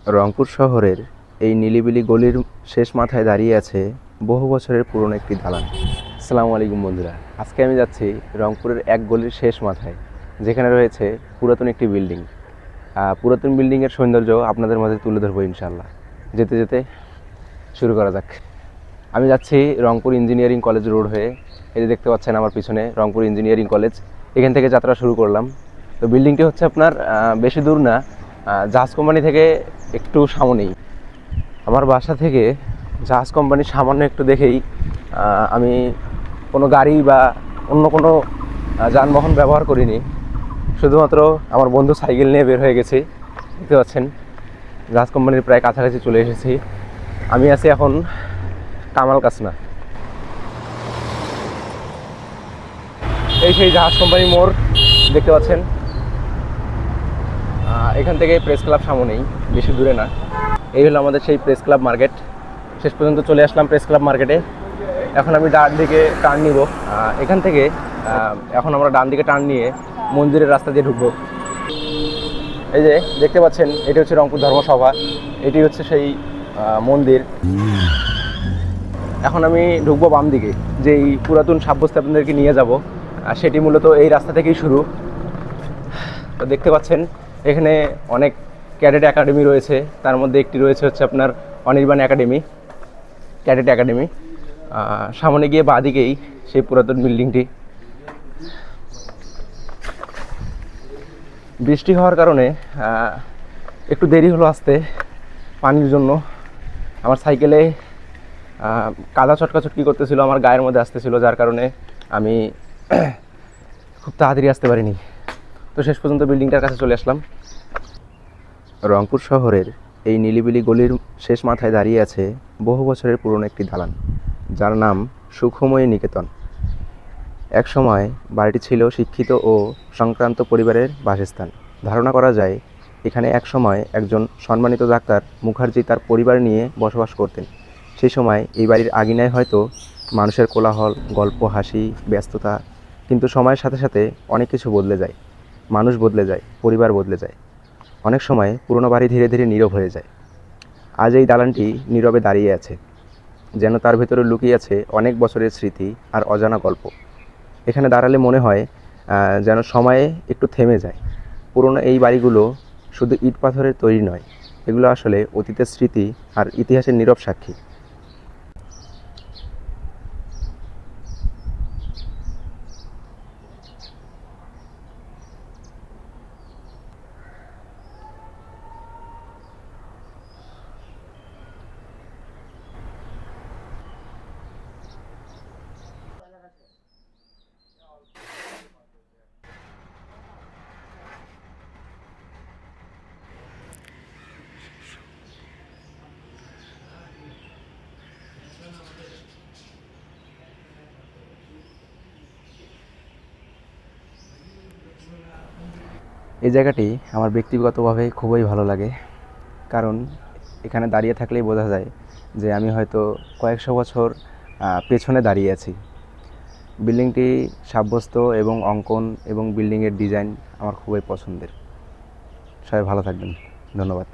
রংপুর শহরের এই নিলিবিলি গলির শেষ মাথায় দাঁড়িয়ে আছে বহু বছরের পুরনো একটি দালান। আসসালামু আলাইকুম বন্ধুরা, আজকে আমি যাচ্ছি রংপুরের এক গলির শেষ মাথায়, যেখানে রয়েছে পুরাতন একটি বিল্ডিং। পুরাতন বিল্ডিংয়ের সৌন্দর্য আপনাদের মাঝে তুলে ধরবো ইনশাল্লাহ। যেতে যেতে শুরু করা যাক। আমি যাচ্ছি রংপুর ইঞ্জিনিয়ারিং কলেজ রোড হয়ে। এই যে দেখতে পাচ্ছেন আমার পিছনে রংপুর ইঞ্জিনিয়ারিং কলেজ, এখান থেকে যাত্রা শুরু করলাম। তো বিল্ডিংটি হচ্ছে আপনার বেশি দূর না, জাহাজ কোম্পানি থেকে একটু সামনেই। আমার বাসা থেকে জাহাজ কোম্পানি সামান্য একটু দেখেই আমি কোনো গাড়ি বা অন্য কোনো যানবাহন ব্যবহার করিনি, শুধুমাত্র আমার বন্ধু সাইকেল নিয়ে বের হয়ে গেছি। দেখতে পাচ্ছেন জাহাজ কোম্পানির প্রায় কাছাকাছি চলে এসেছি। আমি আছি এখন কামাল কাসনা। এই সেই জাহাজ কোম্পানি মোড় দেখতে পাচ্ছেন। এখান থেকে প্রেস ক্লাব সামনেই, বেশি দূরে না। এই হলো আমাদের সেই প্রেস ক্লাব মার্কেট। শেষ পর্যন্ত চলে আসলাম প্রেস ক্লাব মার্কেটে। এখন আমি ডান দিকে টার্ন নিব। এখান থেকে এখন আমরা ডান দিকে টার্ন নিয়ে মন্দিরের রাস্তা দিয়ে ঢুকবো। এই যে দেখতে পাচ্ছেন, এটি হচ্ছে রংপুর ধর্মসভা, এটি হচ্ছে সেই মন্দির। এখন আমি ঢুকবো বাম দিকে, যেই পুরাতন সাব্যস্তে আপনাদেরকে নিয়ে যাব, সেটি মূলত এই রাস্তা থেকেই শুরু। তো দেখতে পাচ্ছেন এখানে অনেক ক্যাডেট একাডেমি রয়েছে, তার মধ্যে একটি রয়েছে হচ্ছে আপনার অনির্বাণ একাডেমি, ক্যাডেট একাডেমি। সামনে গিয়ে বাঁদিকেই সেই পুরাতন বিল্ডিংটি। বৃষ্টি হওয়ার কারণে একটু দেরি হলো আসতে, পানির জন্য। আমার সাইকেলে কাদা চটকাচটকি করতেছিল, আমার গায়ের মধ্যে আসতেছিল, যার কারণে আমি খুব তাড়াতাড়ি আসতে পারিনি। তো শেষ পর্যন্ত বিল্ডিংটার কাছে চলে আসলাম। রংপুর শহরের এই নিলিবিলি গলির শেষ মাথায় দাঁড়িয়ে আছে বহু বছরের পুরনো একটি দালান, যার নাম সুখময়ী নিকেতন। এক সময় বাড়িটি ছিল শিক্ষিত ও সংক্রান্ত পরিবারের বাসস্থান। ধারণা করা যায় এখানে এক সময় একজন সম্মানিত ডাক্তার মুখার্জি তার পরিবার নিয়ে বসবাস করতেন। সেই সময় এই বাড়ির আঙিনায় হয়তো মানুষের কোলাহল, গল্প, হাসি, ব্যস্ততা। কিন্তু সময়ের সাথে সাথে অনেক কিছু বদলে যায়। মানুষ বদলে যায়, পরিবার বদলে যায়। অনেক সময় পুরনো বাড়ি ধীরে ধীরে নীরব হয়ে যায়। আজ এই দালানটি নীরবে দাঁড়িয়ে আছে, যেন তার ভেতরে লুকিয়ে আছে অনেক বছরের স্মৃতি আর অজানা গল্প। এখানে দাঁড়ালে মনে হয় যেন সময়ে একটু থেমে যায়। পুরনো এই বাড়িগুলো শুধু ইট পাথরের তৈরি নয়, এগুলো আসলে অতীতের স্মৃতি আর ইতিহাসের নীরব সাক্ষী। এই জায়গাটি আমার ব্যক্তিগতভাবে খুবই ভালো লাগে, কারণ এখানে দাঁড়িয়ে থাকলেই বোঝা যায় যে আমি হয়তো কয়েকশো বছর পেছনে দাঁড়িয়ে আছি। বিল্ডিংটি সাব্যস্ত এবং অঙ্কন এবং বিল্ডিংয়ের ডিজাইন আমার খুবই পছন্দের। সবাই ভালো থাকবেন, ধন্যবাদ।